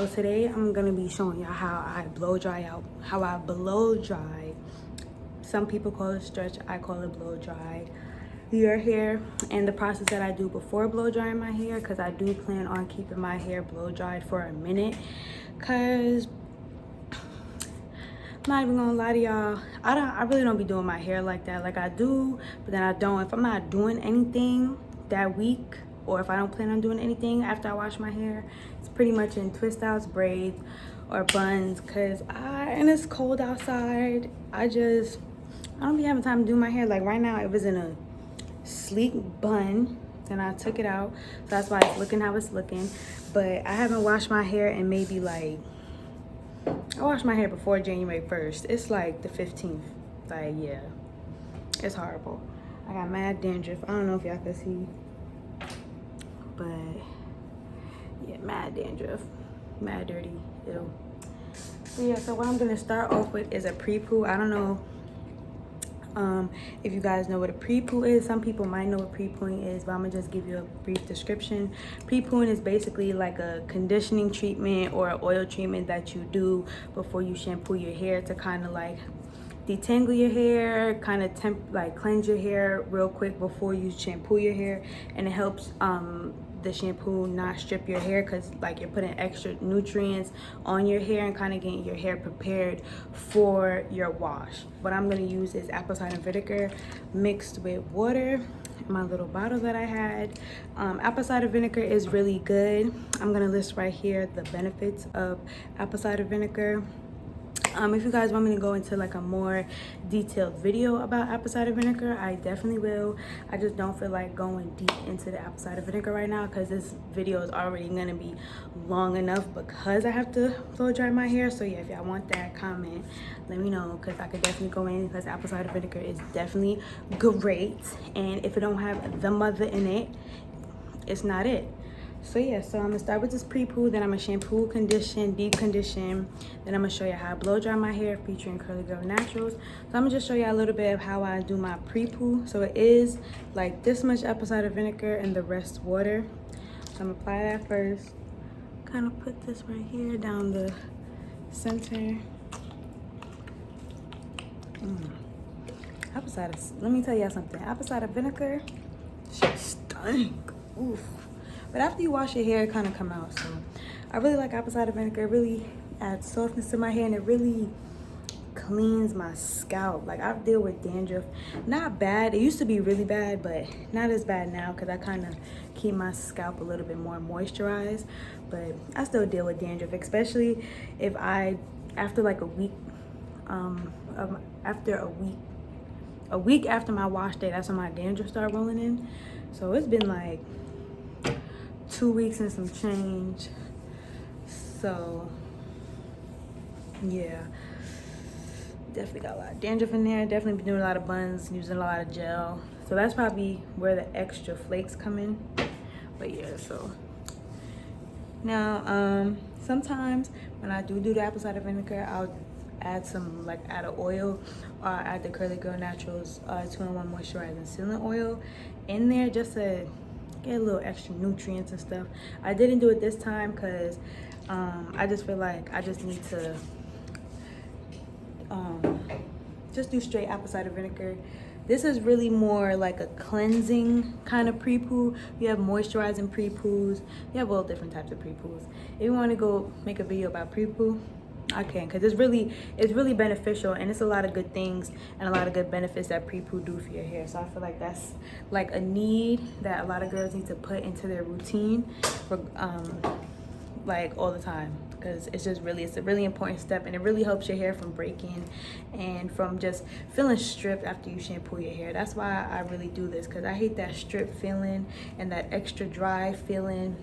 So today I'm gonna be showing y'all how I blow dry out, how I blow dry. Some people call it stretch, I call it blow dry your hair, and the process that I do before blow drying my hair, because I do plan on keeping my hair blow dried for a minute, because I'm not even gonna lie to y'all, I really don't be doing my hair like that. Like I do, but then I don't. If I'm not doing anything that week, or if I don't plan on doing anything after I wash my hair, it's pretty much in twist outs, braids, or buns, because and it's cold outside, I don't be having time to do my hair. Like right now it was in a sleek bun, then I took it out, so that's why it's looking how it's looking. But I haven't washed my hair in maybe like, I washed my hair before January 1st. It's like the 15th. Like, yeah, it's horrible. I got mad dandruff. I don't know if y'all can see, but yeah, mad dandruff, mad dirty, ew. So yeah, so what I'm gonna start off with is a pre-poo. I don't know if you guys know what a pre-poo is. Some people might know what pre-pooing is, but I'm gonna just give you a brief description. Pre-pooing is basically like a conditioning treatment or an oil treatment that you do before you shampoo your hair to kind of like detangle your hair, kind of like cleanse your hair real quick before you shampoo your hair, and it helps the shampoo not strip your hair, because like you're putting extra nutrients on your hair and kind of getting your hair prepared for your wash. What I'm going to use is apple cider vinegar mixed with water, my little bottle that I had. Apple cider vinegar is really good. I'm going to list right here the benefits of apple cider vinegar. If you guys want me to go into like a more detailed video about apple cider vinegar, I definitely will. I just don't feel like going deep into the apple cider vinegar right now, because this video is already gonna be long enough because I have to blow dry my hair. So yeah, if y'all want that, comment, let me know, because I could definitely go in, because apple cider vinegar is definitely great, and if it don't have the mother in it, it's not it. So yeah, so I'm gonna start with this pre-poo, then I'm gonna shampoo, condition, deep condition, then I'm gonna show you how I blow dry my hair featuring Curly Girl Naturals. So I'm gonna just show you a little bit of how I do my pre-poo. So it is like this much apple cider vinegar and the rest water. So I'm gonna apply that first. Kind of put this right here down the center. Apple cider, let me tell y'all something. Apple cider vinegar, shit stink. Oof. But after you wash your hair, it kind of come out. So I really like apple cider vinegar. It really adds softness to my hair, and it really cleans my scalp. Like I deal with dandruff, not bad. It used to be really bad, but not as bad now, because I kind of keep my scalp a little bit more moisturized. But I still deal with dandruff, especially if after like a week, a week after my wash day, that's when my dandruff start rolling in. So it's been like 2 weeks and some change. So yeah, definitely got a lot of dandruff in there. Definitely been doing a lot of buns, using a lot of gel. So that's probably where the extra flakes come in. But yeah, so now sometimes when I do the apple cider vinegar, I'll add some, like add an oil, or add the Curly Girl Naturals 2-in-1 moisturizing sealant oil in there, just to get a little extra nutrients and stuff. I didn't do it this time because I just feel like I just need to just do straight apple cider vinegar. This is really more like a cleansing kind of pre-poo. You have moisturizing pre-poos. You have all different types of pre-poos. If you want to go make a video about pre-poo, I can, because it's really beneficial, and it's a lot of good things and a lot of good benefits that pre-poo do for your hair. So I feel like that's like a need that a lot of girls need to put into their routine for like all the time, because it's a really important step, and it really helps your hair from breaking and from just feeling stripped after you shampoo your hair. That's why I really do this, because I hate that strip feeling and that extra dry feeling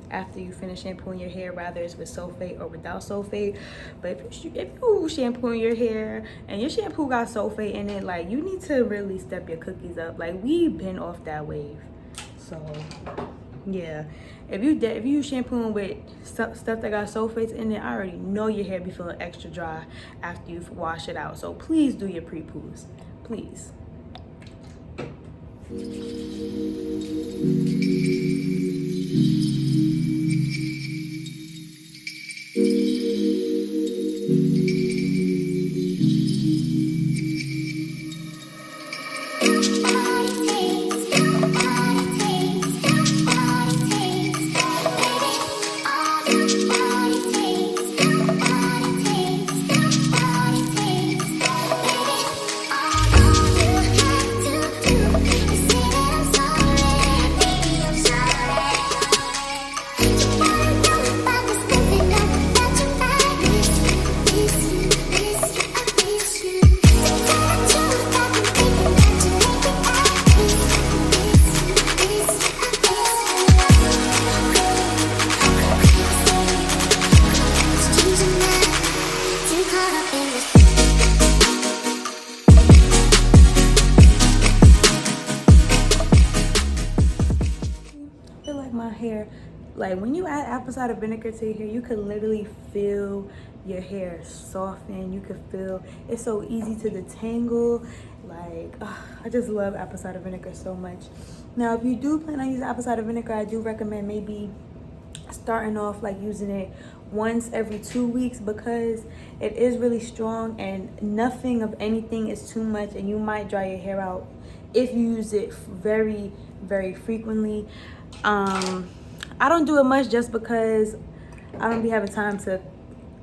after you finish shampooing your hair, whether it's with sulfate or without sulfate. But if you shampooing your hair and your shampoo got sulfate in it, like you need to really step your cookies up. Like we've been off that wave. So yeah, if you shampooing with stuff that got sulfates in it, I already know your hair be feeling extra dry after you wash it out. So please do your pre-poos, please. Like when you add apple cider vinegar to your hair, you can literally feel your hair soften. You can feel it's so easy to detangle. Like I just love apple cider vinegar so much. Now if you do plan on using apple cider vinegar, I do recommend maybe starting off like using it once every 2 weeks, because it is really strong and nothing of anything is too much, and you might dry your hair out if you use it very, very frequently. I don't do it much just because I don't be having time to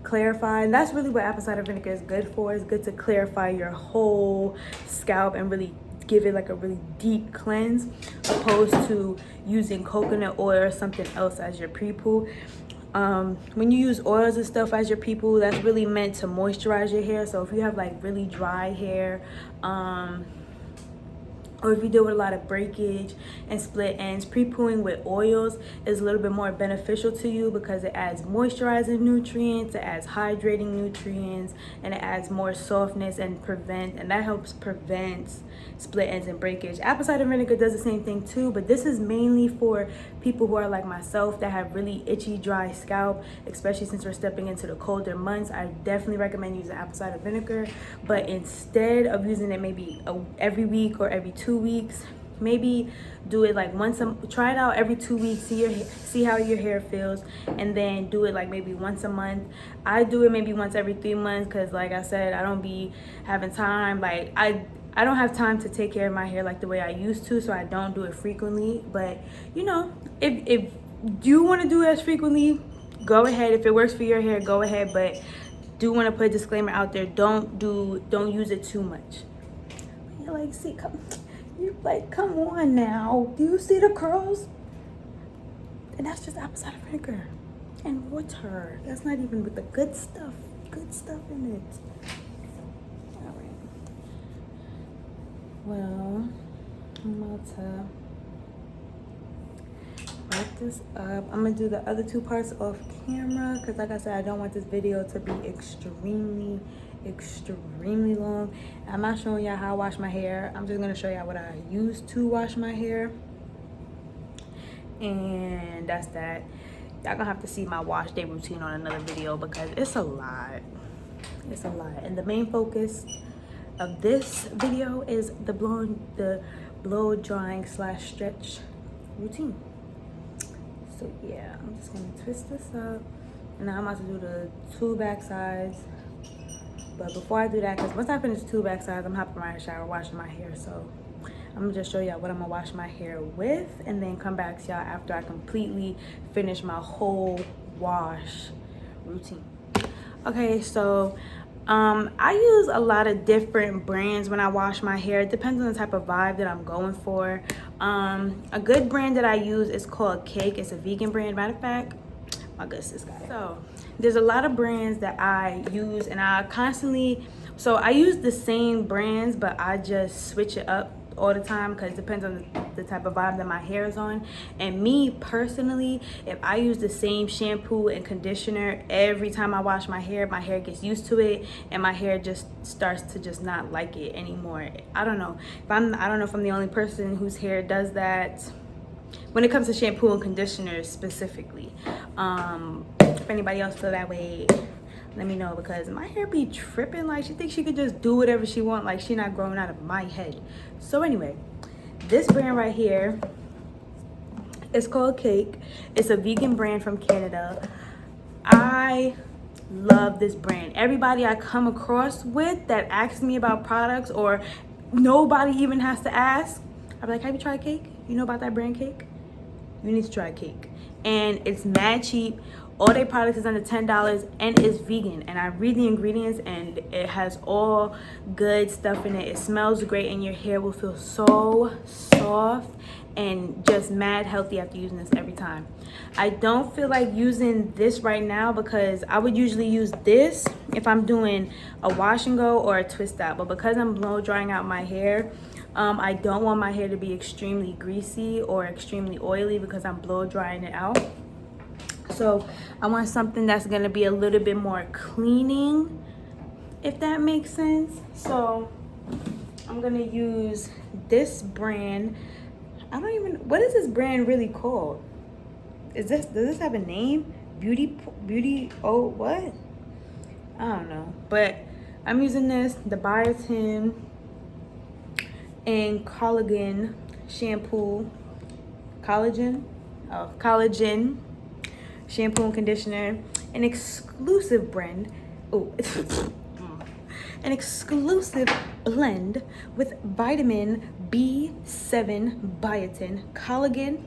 clarify, and that's really what apple cider vinegar is good for. It's good to clarify your whole scalp and really give it like a really deep cleanse, opposed to using coconut oil or something else as your pre-poo. When you use oils and stuff as your pre-poo, that's really meant to moisturize your hair. So if you have like really dry hair, or if you deal with a lot of breakage and split ends, pre-pooing with oils is a little bit more beneficial to you because it adds moisturizing nutrients, it adds hydrating nutrients, and it adds more softness and that helps prevent split ends and breakage. Apple cider vinegar does the same thing too, but this is mainly for people who are like myself that have really itchy, dry scalp, especially since we're stepping into the colder months. I definitely recommend using apple cider vinegar, but instead of using it maybe every week or every 2 weeks, maybe do it like try it out every 2 weeks, see how your hair feels, and then do it like maybe once a month. I do it maybe once every 3 months because like I said, I don't be having time. Like I don't have time to take care of my hair like the way I used to, so I don't do it frequently. But you know, if you want to do it as frequently, go ahead. If it works for your hair, go ahead. But do want to put a disclaimer out there: don't use it too much. You're like, see, come on now. Do you see the curls? And that's just apple cider vinegar and water. That's not even with the good stuff in it. All right. Well, I'm about to wrap this up. I'm gonna do the other 2 parts off camera because like I said, I don't want this video to be extremely long. I'm not showing y'all how I wash my hair. I'm just gonna show y'all what I use to wash my hair, and that's that. Y'all gonna have to see my wash day routine on another video because it's a lot. And the main focus of this video is the blow drying / stretch routine. So yeah, I'm just gonna twist this up, and now I'm about to do the 2 back sides. But before I do that, because once I finish 2 back sides, I'm hopping right in the shower washing my hair. So I'm gonna just show y'all what I'm gonna wash my hair with, and then come back to y'all after I completely finish my whole wash routine. Okay, so I use a lot of different brands when I wash my hair. It depends on the type of vibe that I'm going for. A good brand that I use is called Cake. It's a vegan brand. Matter of fact, my good sis got it. So there's a lot of brands that I use, and I use the same brands, but I just switch it up all the time because it depends on the type of vibe that my hair is on. And me personally, if I use the same shampoo and conditioner every time I wash my hair gets used to it, and my hair just starts to just not like it anymore. I don't know if I'm the only person whose hair does that when it comes to shampoo and conditioner specifically. If anybody else feel that way, let me know, because my hair be tripping. Like, she thinks she could just do whatever she want, like she not growing out of my head. So anyway, this brand right here is called Cake. It's a vegan brand from Canada. I love this brand. Everybody I come across with that asks me about products, or nobody even has to ask, I'm like, have you tried Cake? You know about that brand Cake? You need to try Cake. And it's mad cheap. All their products is under $10, and it's vegan. And I read the ingredients, and it has all good stuff in it. It smells great, and your hair will feel so soft and just mad healthy after using this every time. I don't feel like using this right now because I would usually use this if I'm doing a wash and go or a twist out. But because I'm blow drying out my hair, I don't want my hair to be extremely greasy or extremely oily because I'm blow drying it out. So I want something that's going to be a little bit more cleaning, if that makes sense. So I'm going to use this brand. What is this brand really called? does this have a name? Beauty, oh, what? I don't know. But I'm using this, the Biotin and Collagen shampoo. Collagen shampoo and conditioner. An exclusive blend. Oh, an exclusive blend with vitamin B7 biotin, collagen,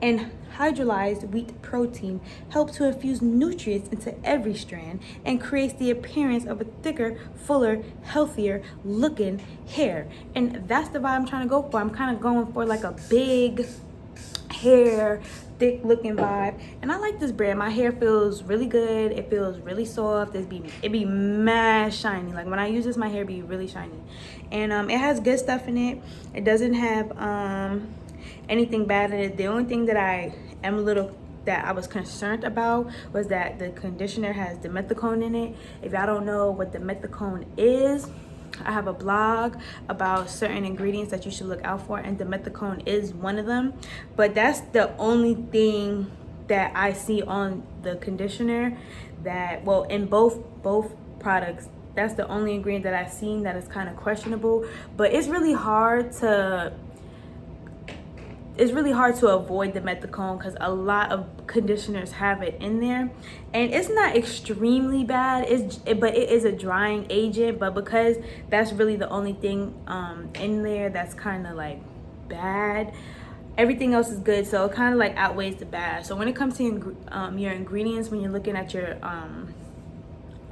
and hydrolyzed wheat protein help to infuse nutrients into every strand and creates the appearance of a thicker, fuller, healthier looking hair. And that's the vibe I'm trying to go for. I'm kind of going for like a big hair, thick looking vibe, and I like this brand. My hair feels really good. It feels really soft. It be mad shiny. Like when I use this, my hair be really shiny, and it has good stuff in it. It doesn't have anything bad in it. The only thing that I was concerned about was that the conditioner has dimethicone in it. If y'all don't know what dimethicone is, I have a blog about certain ingredients that you should look out for, and dimethicone is one of them. But that's the only thing that I see on the conditioner that, well, in both products, that's the only ingredient that I've seen that is kind of questionable. But it's really hard to avoid the dimethicone because a lot of conditioners have it in there, and it's not extremely bad. But it is a drying agent. But because that's really the only thing in there that's kind of like bad, everything else is good. So it kind of like outweighs the bad. So when it comes to your ingredients, when you're looking at your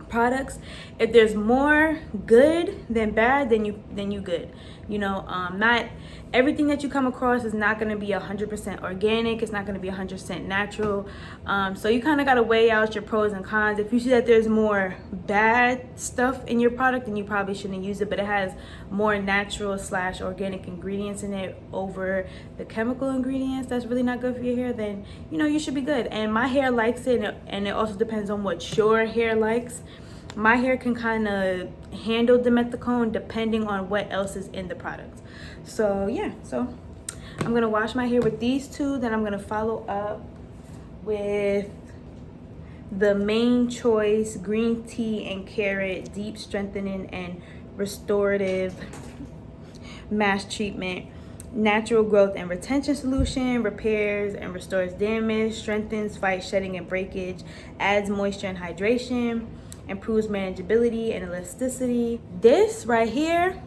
products, if there's more good than bad, then you good. You know, not everything that you come across is not going to be 100% organic. It's not going to be 100% natural. So you kind of got to weigh out your pros and cons. If you see that there's more bad stuff in your product, then you probably shouldn't use it. But it has more natural / organic ingredients in it over the chemical ingredients that's really not good for your hair, then you know you should be good. And my hair likes it, and it also depends on what your hair likes. My hair can kind of handle dimethicone depending on what else is in the product. So yeah, so I'm gonna wash my hair with these two, then I'm gonna follow up with the Main Choice green tea and carrot deep strengthening and restorative mask treatment. Natural growth and retention solution, repairs and restores damage, strengthens, fights shedding and breakage, adds moisture and hydration, improves manageability and elasticity. This right here,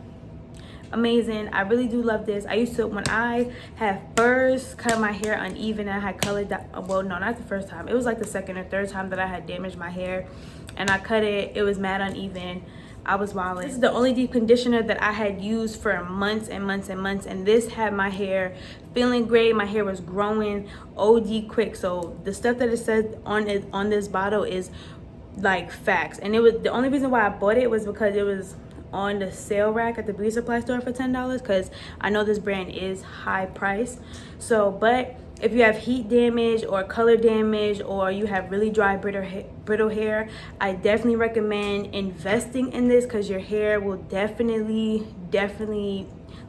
amazing. I really do love this. I used to, when I had first cut my hair uneven, I had colored that, well, no, not the first time. It was like the second or third time that I had damaged my hair, and I cut it. It was mad uneven. I was wilding. This is the only deep conditioner that I had used for months and months and months, and this had my hair feeling great. My hair was growing OD quick. So the stuff that it says on this bottle is like facts. And it was the only reason why I bought it was because it was on the sale rack at the beauty supply store for $10, because I know this brand is high price. So, but if you have heat damage or color damage, or you have really dry brittle hair, I definitely recommend investing in this, because your hair will definitely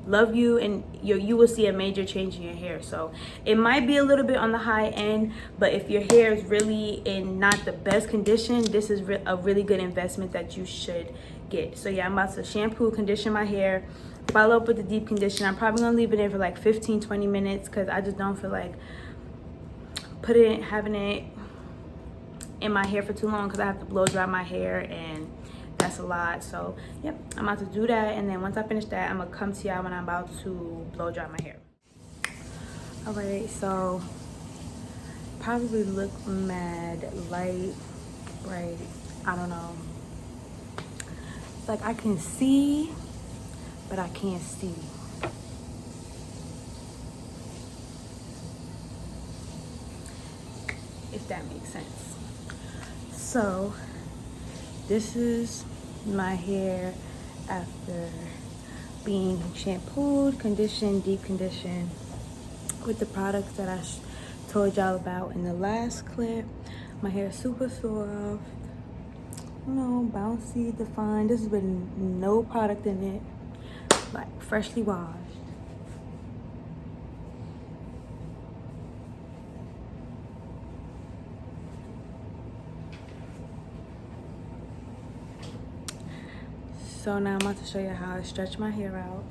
love you, and you will see a major change in your hair. So it might be a little bit on the high end, but if your hair is really in not the best condition, this is a really good investment that you should get. So yeah, I'm about to shampoo, condition my hair, follow up with the deep conditioner. I'm probably gonna leave it in for like 15-20 minutes, because I just don't feel like having it in my hair for too long, because I have to blow dry my hair, and that's a lot. So yep, I'm about to do that, and then once I finish that, I'm gonna come to y'all when I'm about to blow dry my hair. All right, so probably look mad light, right? I don't know. It's like I can see, but I can't see. If that makes sense. So this is my hair after being shampooed, conditioned, deep conditioned with the products that I told y'all about in the last clip. My hair is super soft, you know, bouncy, defined. This has been no product in it, like freshly washed. So now I'm about to show you how I stretch my hair out.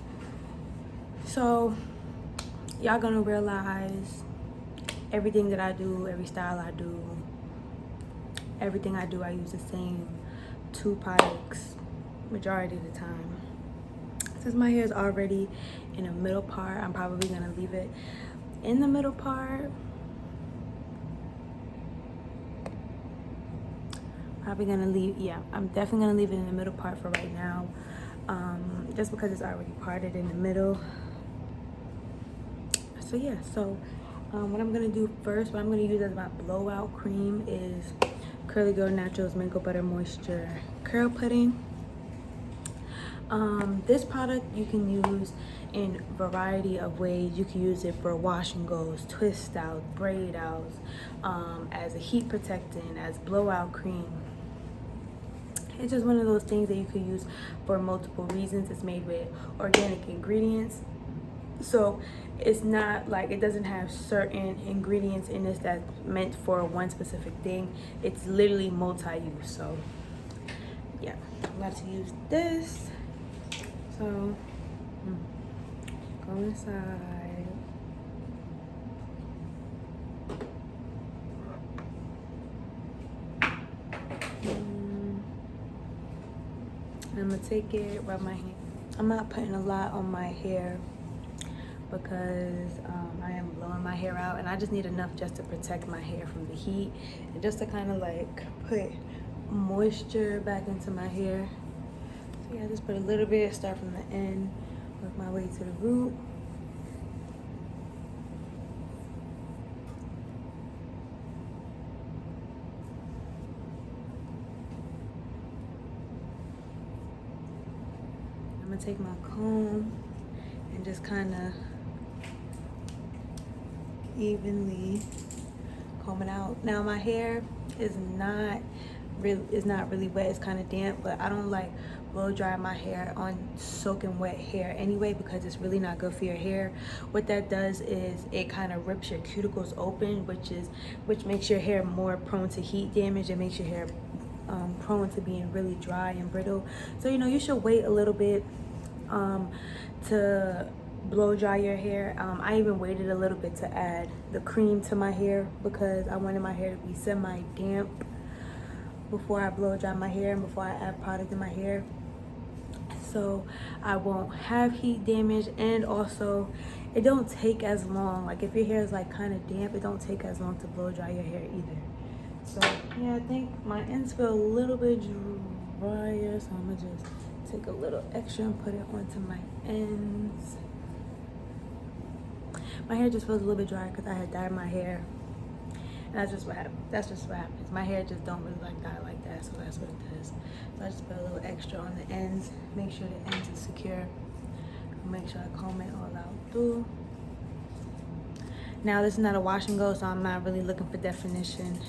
So y'all gonna realize everything that I do, every style I do, everything I do, I use the same 2 products majority of the time. Since my hair is already in the middle part, I'm probably gonna leave it in the middle part. Probably gonna leave, yeah, I'm definitely gonna leave it in the middle part for right now, just because it's already parted in the middle. So yeah, so what I'm gonna do first, what I'm gonna use as my blowout cream is Curly Girl Naturals Mango Butter Moisture Curl Pudding. This product you can use in a variety of ways. You can use it for wash and goes, twist outs, braid outs, as a heat protectant, as blowout cream. It's just one of those things that you could use for multiple reasons. It's made with organic ingredients, so it's not like it doesn't have certain ingredients in this that's meant for one specific thing. It's literally multi-use. So yeah, I'm about to use this. So go inside. I'm gonna take it, rub my hand. I'm not putting a lot on my hair because I am blowing my hair out, and I just need enough just to protect my hair from the heat and just to kind of like put moisture back into my hair. So yeah, just put a little bit, start from the end, work my way to the root. I'm gonna take my comb and just kind of evenly comb it out. Now my hair is not really wet, it's kind of damp, but I don't like blow dry my hair on soaking wet hair anyway, because it's really not good for your hair. What that does is it kind of rips your cuticles open, which makes your hair more prone to heat damage. It makes your hair prone to being really dry and brittle. So you know, you should wait a little bit to blow dry your hair. I even waited a little bit to add the cream to my hair because I wanted my hair to be semi-damp before I blow dry my hair and before I add product in my hair, so I won't have heat damage. And also it don't take as long, like if your hair is like kind of damp, it don't take as long to blow dry your hair either. So yeah, I think my ends feel a little bit drier, so I'm gonna just take a little extra and put it onto my ends. My hair just feels a little bit dry because I had dyed my hair, and that's just what happens. My hair just don't really like dye like that, so that's what it does. So I just put a little extra on the ends, make sure the ends is secure, make sure I comb it all out through. Now this is not a wash and go, so I'm not really looking for definition.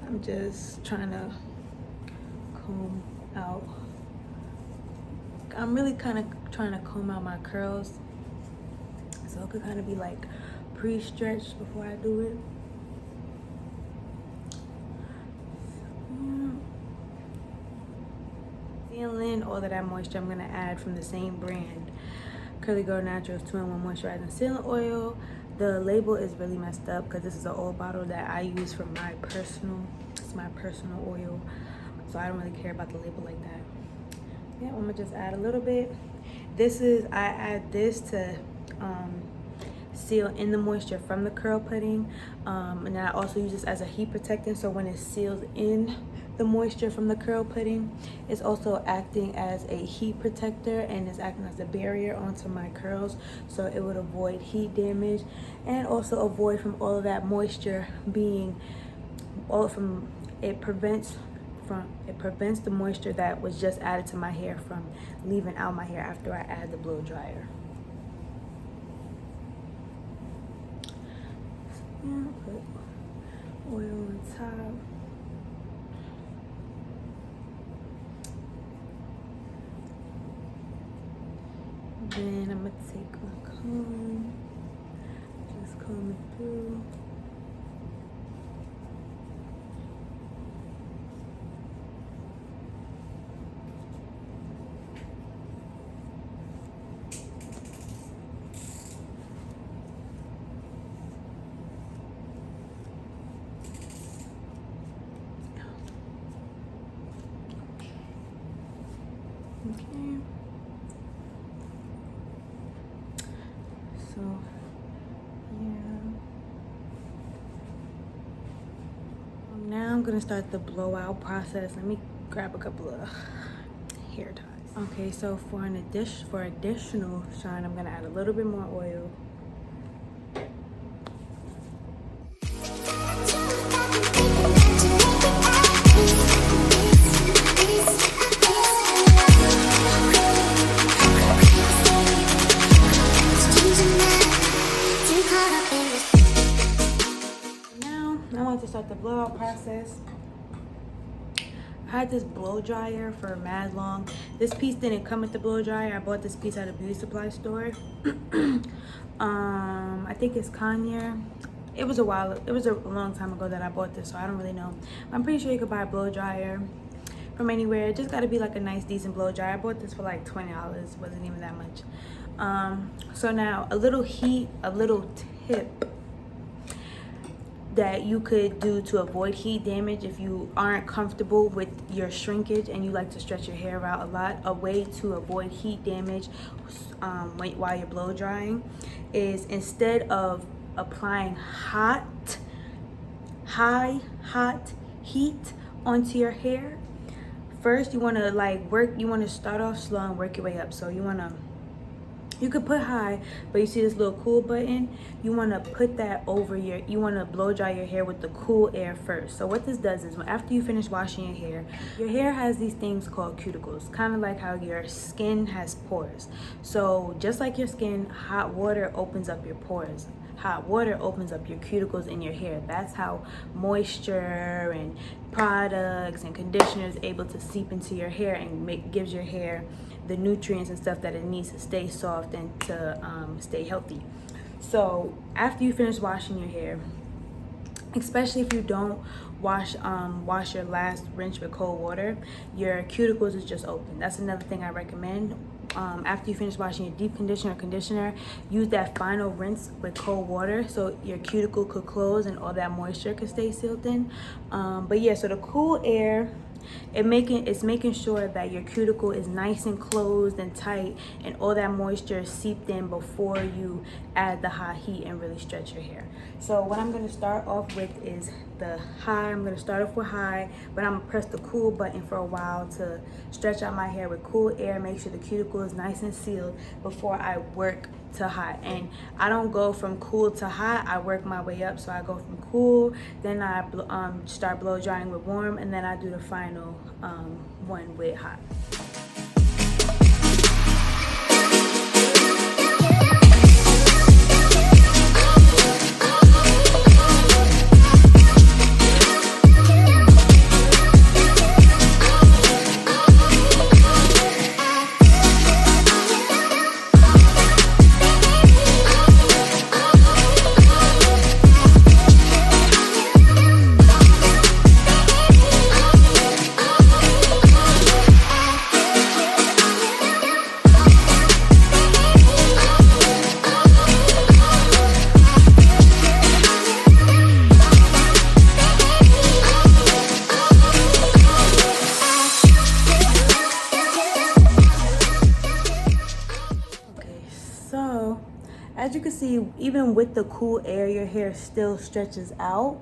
I'm just trying to comb out. I'm really kind of trying to comb out my curls, so it could kind of be like pre-stretched before I do it. Sealing all of that moisture, I'm gonna add from the same brand, Curly Girl Naturals 2-in-1 Moisturizing Sealing Oil. The label is really messed up because this is an old bottle that I use for my personal, it's my personal oil, so I don't really care about the label like that. Yeah, I'm gonna just add a little bit. I add this to seal in the moisture from the curl pudding, and I also use this as a heat protectant, so when it seals in the moisture from the curl pudding, it's also acting as a heat protector and is acting as a barrier onto my curls, so it would avoid heat damage and also avoid from all of that moisture being it prevents the moisture that was just added to my hair from leaving out my hair after I add the blow dryer. Put oil on top. Then I'm gonna take my comb, just comb it through. Okay. So yeah. Now I'm gonna start the blowout process. Let me grab a couple of hair ties. Okay, so for additional shine, I'm gonna add a little bit more oil. Now I want to start the blowout process. I had this blow dryer for mad long. This piece didn't come with the blow dryer. I bought this piece at a beauty supply store. I think it's Kanye. It was a long time ago that I bought this, so I don't really know. I'm pretty sure you could buy a blow dryer from anywhere. It just got to be like a nice, decent blow dryer. I bought this for like $20. Wasn't even that much. So now a little tip that you could do to avoid heat damage if you aren't comfortable with your shrinkage and you like to stretch your hair out a lot. A way to avoid heat damage while you're blow drying is, instead of applying hot heat onto your hair, first you want to start off slow and work your way up. So you could put high, but you see this little cool button, you want to put that over you want to blow dry your hair with the cool air first. So what this does is, after you finish washing your hair has these things called cuticles, kind of like how your skin has pores. So just like your skin, hot water opens up your pores. Hot water opens up your cuticles in your hair. That's how moisture and products and conditioners able to seep into your hair and gives your hair the nutrients and stuff that it needs to stay soft and to stay healthy. So after you finish washing your hair, especially if you don't wash your last rinse with cold water, your cuticles is just open. That's another thing I recommend. After you finish washing your deep conditioner, use that final rinse with cold water so your cuticle could close and all that moisture could stay sealed in. But yeah, so the cool air, it's making sure that your cuticle is nice and closed and tight and all that moisture is seeped in before you add the hot heat and really stretch your hair. So what I'm going to start off with is the high. I'm going to start off with high, but I'm going to press the cool button for a while to stretch out my hair with cool air, make sure the cuticle is nice and sealed before I work to hot. And I don't go from cool to hot, I work my way up. So I go from cool, then I start blow drying with warm, and then I do the final one with hot. As you can see, even with the cool air, your hair still stretches out.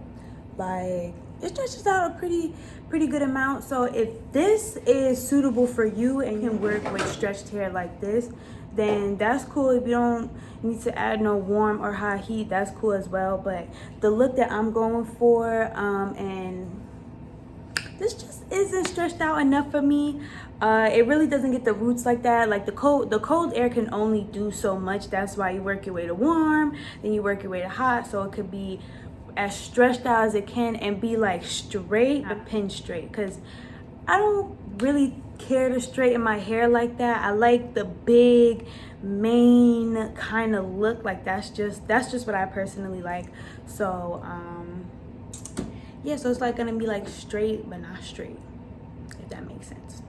Like, it stretches out a pretty good amount. So if this is suitable for you and you can work with stretched hair like this, then that's cool. If you don't need to add no warm or high heat, that's cool as well. But the look that I'm going for, and this just isn't stretched out enough for me. It really doesn't get the roots like that. Like the cold air can only do so much. That's why you work your way to warm, then you work your way to hot, so it could be as stretched out as it can and be like straight, a pin straight. Because I don't really care to straighten my hair like that. I like the big mane kind of look. Like that's just what I personally like. So yeah, so it's like gonna be like straight but not straight, if that makes sense.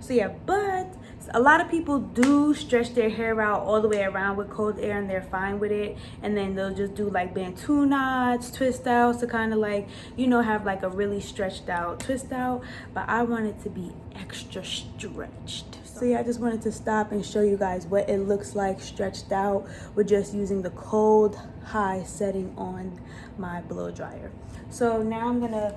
So yeah, but a lot of people do stretch their hair out all the way around with cold air and they're fine with it. And then they'll just do like Bantu knots, twist outs to kind of like, you know, have like a really stretched out twist out. But I want it to be extra stretched. So yeah, I just wanted to stop and show you guys what it looks like stretched out with just using the cold high setting on my blow dryer. So now I'm gonna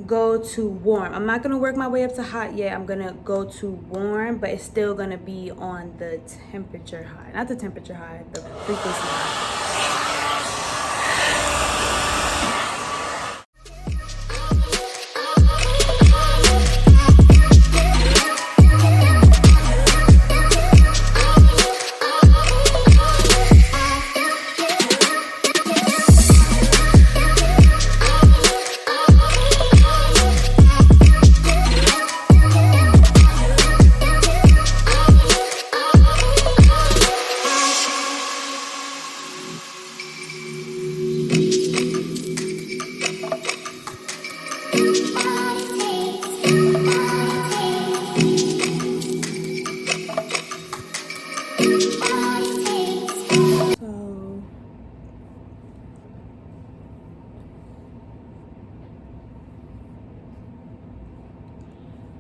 go to warm. I'm not gonna work my way up to hot yet. I'm gonna go to warm, but it's still gonna be on the temperature high. Not the temperature high, the frequency high.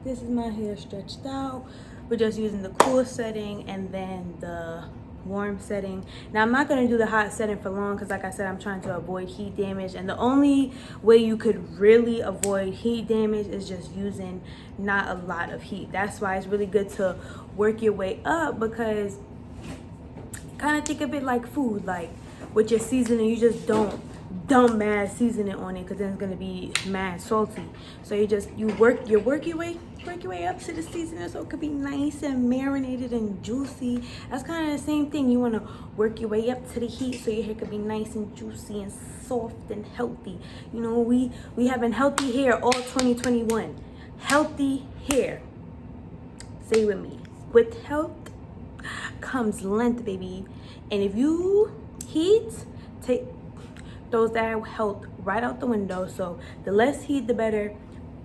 This is my hair stretched out. We're just using the cool setting and then the warm setting. Now I'm not going to do the hot setting for long because like I said, I'm trying to avoid heat damage, and the only way you could really avoid heat damage is just using not a lot of heat. That's why it's really good to work your way up, because kind of think of it like food. Like with your seasoning, you just don't dump mad seasoning on it because then it's gonna be mad salty. So you work your way up to the seasoning so it could be nice and marinated and juicy. That's kind of the same thing. You want to work your way up to the heat so your hair could be nice and juicy and soft and healthy. You know, we having healthy hair all 2021. Healthy hair. Say it with me. With health comes length, baby. And if you heat, throws that health right out the window. So the less heat, the better.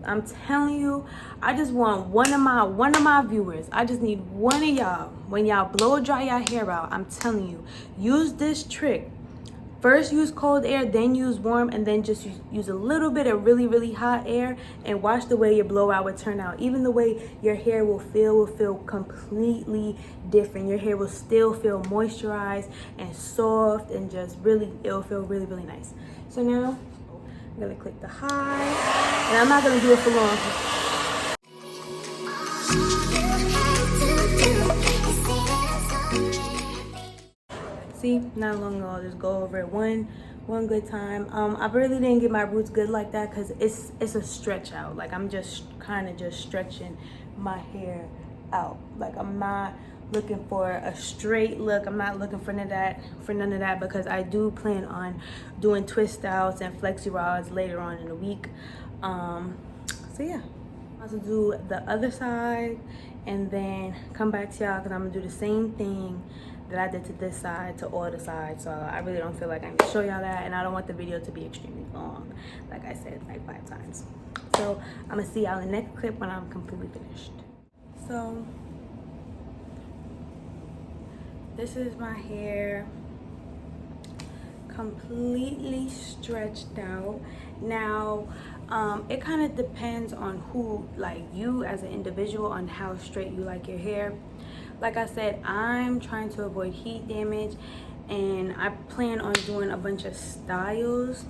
I'm telling you, I just want one of my viewers. I just need one of y'all. When y'all blow dry your hair out, I'm telling you, use this trick. First use cold air, then use warm, and then just use a little bit of really, really hot air, and watch the way your blowout would turn out. Even the way your hair will feel completely different. Your hair will still feel moisturized and soft and just really, it'll feel really, really nice. So now I'm gonna click the high, and I'm not gonna do it for long. See, not long ago, I'll just go over it one good time. I really didn't get my roots good like that because it's a stretch out. Like I'm just kind of just stretching my hair out. Like I'm not looking for a straight look. I'm not looking for none of that because I do plan on doing twist outs and flexi rods later on in the week. So yeah, I'm going to do the other side and then come back to y'all because I'm gonna do the same thing that I did to this side to all the sides. So I really don't feel like I can show y'all that, and I don't want the video to be extremely long, like I said like 5 times. So I'm gonna see y'all in the next clip when I'm completely finished. So this is my hair completely stretched out. Now it kind of depends on who, like you as an individual, on how straight you like your hair. Like I said, I'm trying to avoid heat damage, and I plan on doing a bunch of styles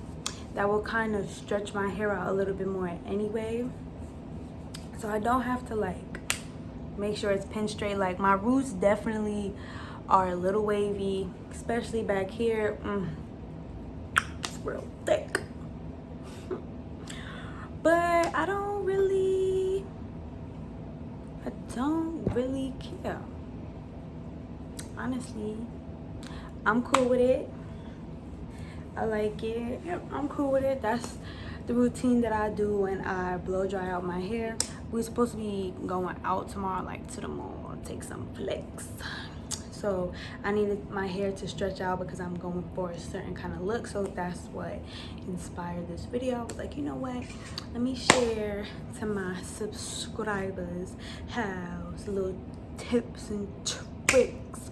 that will kind of stretch my hair out a little bit more anyway, so I don't have to like make sure it's pin straight. Like my roots definitely are a little wavy, especially back here. It's real thick. But I don't really care. Honestly, I'm cool with it. I like it. Yep, I'm cool with it. That's the routine that I do when I blow dry out my hair. We're supposed to be going out tomorrow, like to the mall, take some flicks. So I needed my hair to stretch out because I'm going for a certain kind of look. So that's what inspired this video. I was like, you know what? Let me share to my subscribers little tips and tricks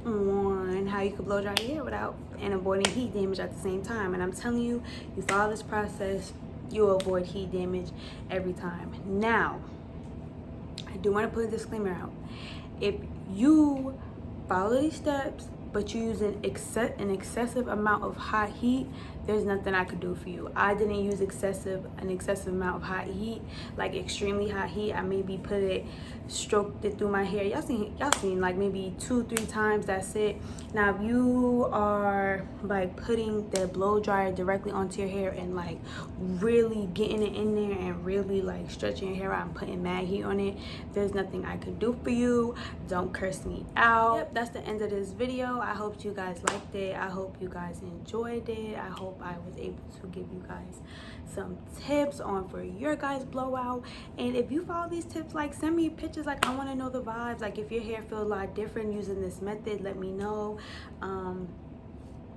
on how you can blow dry your hair without and avoiding heat damage at the same time. And I'm telling you, you follow this process, you'll avoid heat damage every time. Now, I do want to put a disclaimer out. If you follow these steps but you use an excessive amount of hot heat, there's nothing I could do for you. I didn't use an excessive amount of hot heat, like extremely hot heat. I maybe stroked it through my hair. Y'all seen like maybe 2-3 times, that's it. Now if you are like putting the blow dryer directly onto your hair and like really getting it in there and really like stretching your hair out and putting mad heat on it, there's nothing I could do for you. Don't curse me out. Yep, that's the end of this video. I hope you guys liked it. I hope you guys enjoyed it. I hope I was able to give you guys some tips on for your guys blowout. And if you follow these tips, like send me pictures. Like I want to know the vibes. Like if your hair feels a lot different using this method, let me know.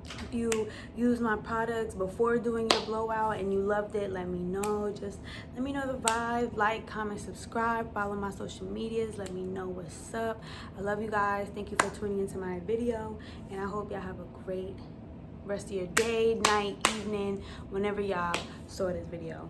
If you use my products before doing your blowout and you loved it, let me know. Just let me know the vibe. Like, comment, subscribe, follow my social medias. Let me know what's up. I love you guys. Thank you for tuning into my video, and I hope y'all have a great rest of your day, night, evening, whenever y'all saw this video.